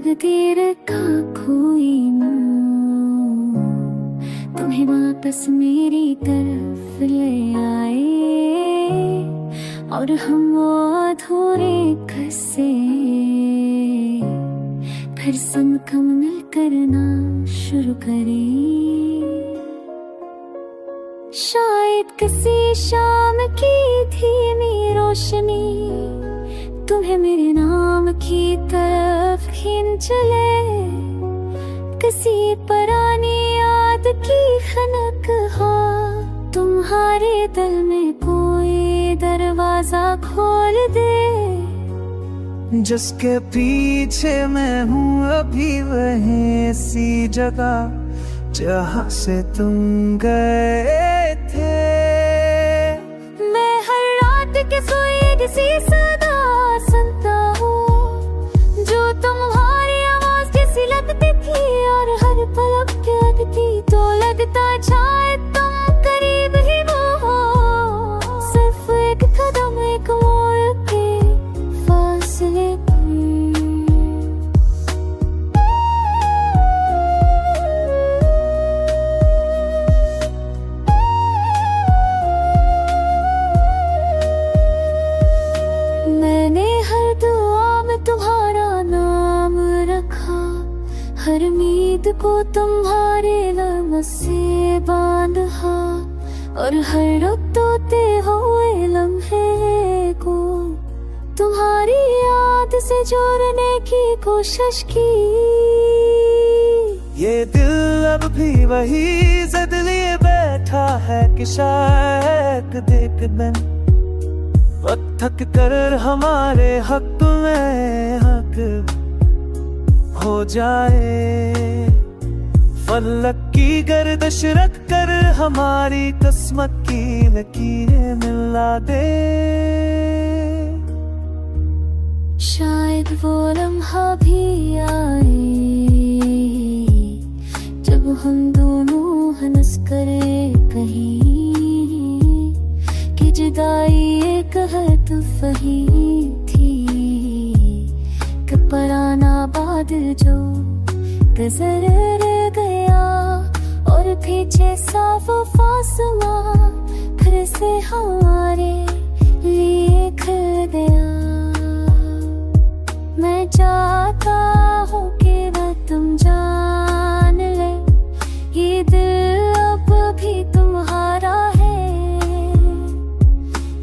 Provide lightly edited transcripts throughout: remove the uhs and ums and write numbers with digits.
तकदीर का कोई मोड़ तुम्हें वापस मेरी तरफ ले आए और हम वो अधूरे किस्से फिर संग कम मिल करना शुरू करें। शायद किसी शाम की धीमी रोशनी तुम्हें मेरे नाम की तरफ खींच ले, किसी पुरानी याद की खनक हो तुम्हारे दिल में कोई दरवाजा खोल दे। जिसके पीछे मैं हूँ अभी वही सी जगह जहाँ से तुम गए थे। मैं हर रात के सोए किसी सदा सुनता हूँ जो तुम्हारी आवाज जैसी लगती थी और हर पलक प्यारती तो लगता शायद तुम करीब ही वो हो। सिर्फ एक कदम एक मोड़ के फासले तुम्हारा नाम रखा, हर उम्मीद को तुम्हारे लम्हे से बांधा और हर रुकते हुए लम्हे को तुम्हारी याद से जोड़ने की कोशिश की। ये दिल अब भी वही जिद लिए बैठा है कि शायद देख दिन वक्त थक कर हमारे हक में हक हो जाए। फलक की गर्दिश रख कर हमारी किस्मत की लकीरें मिला दे। शायद वो लम्हा भी आए जब हम दोनों हंस करे कहीं कि जुदाई एक हद वही थी कि पुराना बादल जो गुजर गया और पीछे साफ आसमां फिर से हमारे लिए खिल गया। मैं चाहता हूँ कि वह तुम जान ले ये दिल अब भी तुम्हारा है,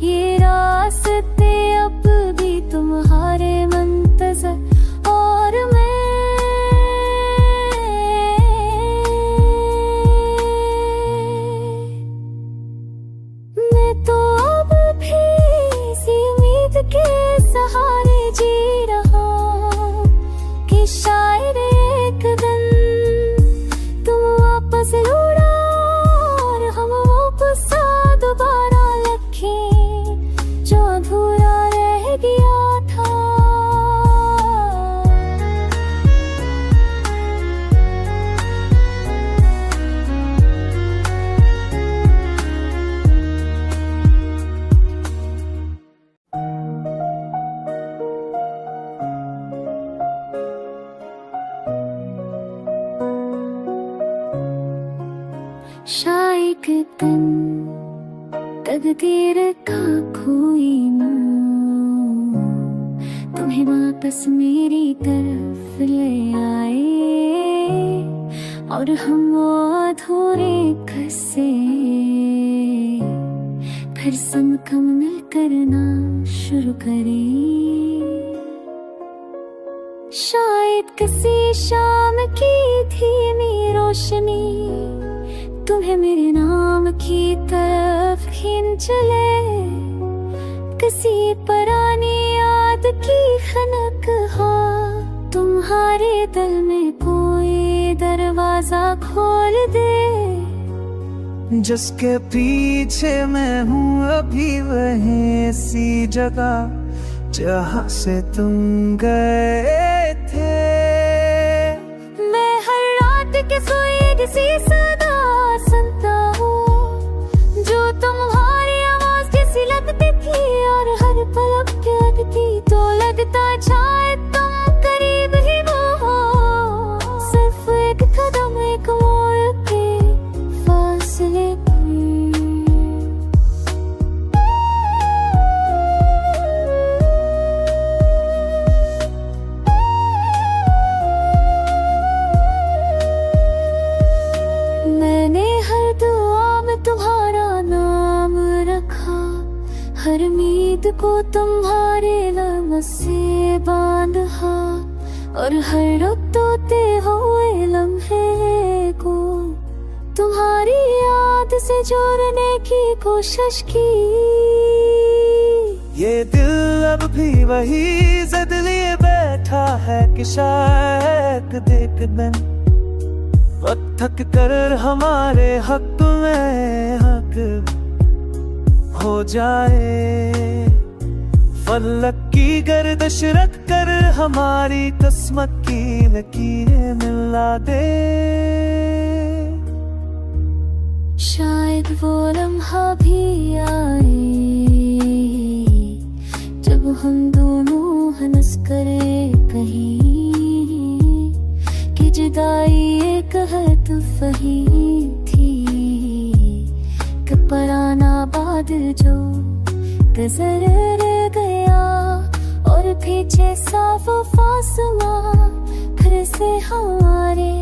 ये रास्ते अब भी तुम्हारे मुंतज़र और मैं तो अब भी इसी उम्मीद के सहारे जी रहा कि शायद एक दिन तुम वापस लौटा और हम वापस दोबारा लिखें जो अधूरा रह गया था। शायद दिन तकदीर का कोई मोड़ तुम्हें वापस मेरी तरफ ले आए और हम वो अधूरे किस्से फिर संग कम मिल करना शुरू करें। शायद किसी शाम की धीमी रोशनी तुम्हें मेरे नाम की तरफ खींच ले, किसी पुरानी याद की खनक हो तुम्हारे दिल में कोई दरवाजा खोल दे। जिसके पीछे मैं हूँ अभी वही सी जगह जहाँ से तुम गए थे। मैं हर रात के सोए किसी सदा सुनता हूँ जो तुम्हारी आवाज जैसी लगती थी और हर पलक प्यारती तो लगता शायद तुम करीब ही वो हो। हर उम्मीद को तुम्हारे लम्हे से बांधा, और हर रुत तोते हुए लम्हे को तुम्हारी याद से जोड़ने की कोशिश की। ये दिल अब भी वही जिद लिए बैठा है कि शायद देख दिन वक्त थक कर हमारे हक में हक हो जाए। फलक की गर्दिश रख कर हमारी किस्मत की लकीरें मिला दे। शायद वो लम्हा भी आए जब हम दोनों हंस करे कहीं कि जुदाई एक कहत वही थी कि पुराना बादल जो गुजर गया और पीछे साफ आसमां फिर से हमारे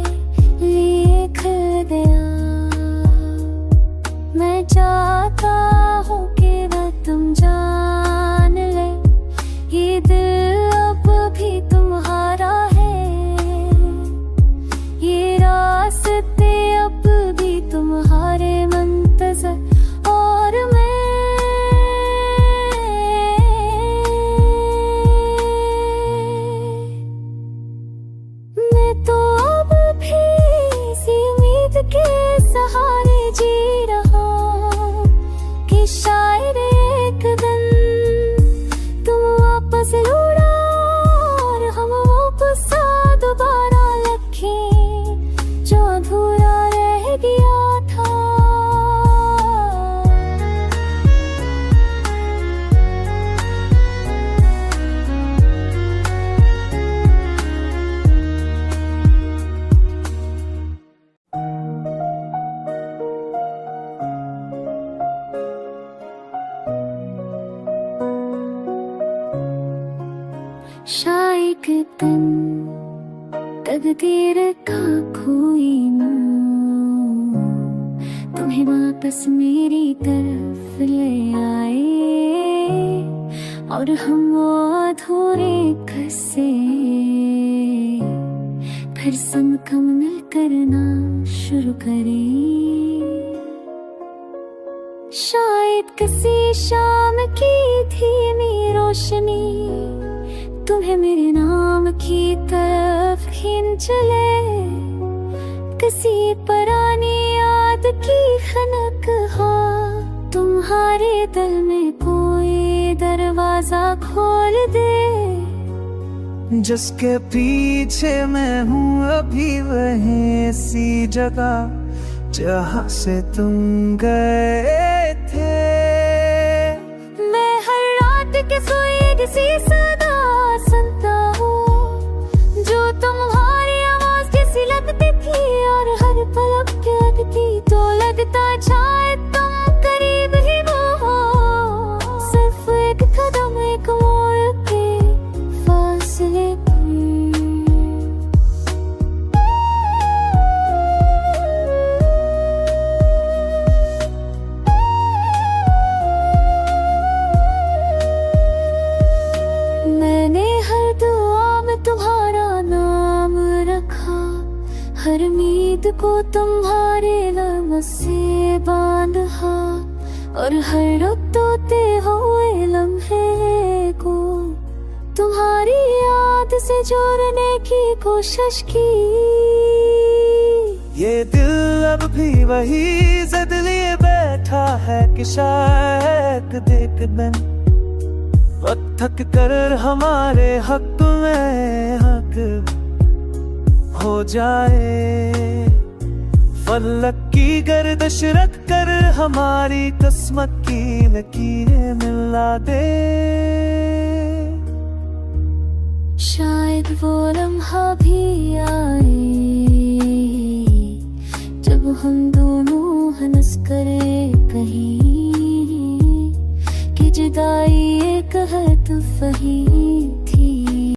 लिए खिल गया। मैं चाहता हूँ कि वह तुम जान ले, ये दिल अब भी तुम्हारा है, ये रास्ते अब भी तुम्हारे मुंतज़र। और मैं तो अब भी इसी उम्मीद के सहारे जी रहा कि शायद एक दिन तुम वापस लौटा और हम वो गुस्सा दोबारा लिखें जो अधूरा रह गया था। शायद दिन तकदीर का कोई मोड़ तुम्हें वापस मेरी तरफ ले आए और हम वो अधूरे किस्से फिर से मुकम्मल करना शुरू करें। शायद किसी शाम की धीमी रोशनी तुम्हें मेरे नाम की तरफ खींच चले, किसी पुरानी याद की खनक हो तुम्हारे दिल में कोई दरवाजा खोल दे। जिसके पीछे मैं हूँ अभी वही सी जगह जहाँ से तुम गए थे। मैं हर रात के सोए किसी सदा सुनता हूँ जो तुम्हारी आवाज जैसी लगती थी, और हर पलक प्यारती तो लगता शायद तुम करीब ही वो हो। सिर्फ एक कदम एक मोड़ के फासले तुम्हारा नाम रखा, हर उम्मीद को तुम्हारे लम्हे से बांधा, और हर रुत तोते हुए लम्हे को तुम्हारी याद से जोड़ने की कोशिश की। ये दिल अब भी वही जिद लिए बैठा है कि शायद देख दिन वक्त थक कर हमारे हक में हक हो जाए। फलक की गर्दिश रख कर हमारी किस्मत की लकीरें मिला दे। शायद वो लम्हा भी आए जब हम दोनों हंस करे कहीं कि जुदाई एक है तो वही